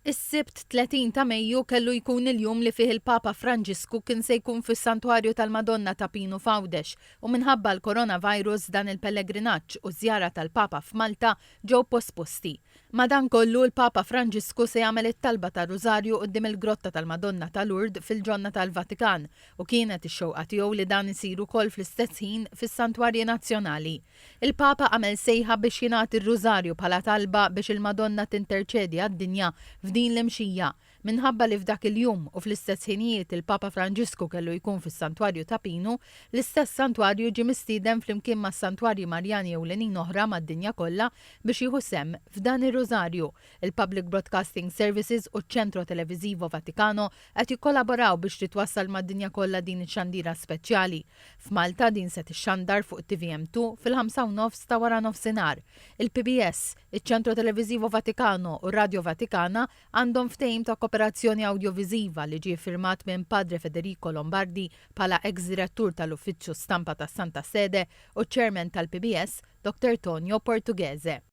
Is-Sibt 30 ta' Mejju kellu jkun il-jum li fih il-Papa Franġisku kien se jkun fis-Santwarju tal-Madonna Ta Pinu f'Għawdex u minħabba l-coronavirus dan il-pellegrinaġġ u żjara tal-Papa f'Malta ġew posposti. Madankollu l-Papa Franġisku se jagħmel it-talba tar-Rużarju quddiem il-Grotta tal-Madonna ta' Lourdes fil-Ġonna tal-Vatikan u kienet ix-xewqa tiegħu li dan isir ukoll fl-istess ħin fis-Santwarji Nazzjonali. Il-Papa għamel sejħa biex jingħati ir-Rużarju bħala talba biex il-Madonna tinterċedi għad-dinja din l-imxija minħabba li f'dak il-jum u fl-istess ħinijiet il-Papa Franġisku kellu jkun fis-Santwarju Ta Pinu, l-istess Santwarju ġie mistieden flimkien mas-Santwarji Marjani ewlenin oħra mad-dinja kollha biex jieħu sehem f'dan ir-Rużarju. Il-Public Broadcasting Services u ċ-Ċentro Televiżivo Vatikano qed jikkolaboraw biex titwassal mad-dinja kollha din ix-xandira speċjali. F'Malta din se tixxandar fuq TVM 2 fil-5:30 ta' wara nofsinhar. Il-PBS, iċ-Ċentro Televiżivo Vatikano u Radio Vatikana għandhom ftehim ta' kooperazzjoni audiovisiva li ġie firmat minn Padre Federico Lombardi bħala ex-direttur tal-Uffiċċju Stampa tas Santa Sede u Chairman tal-PBS, Dr. Tonio Portuguese.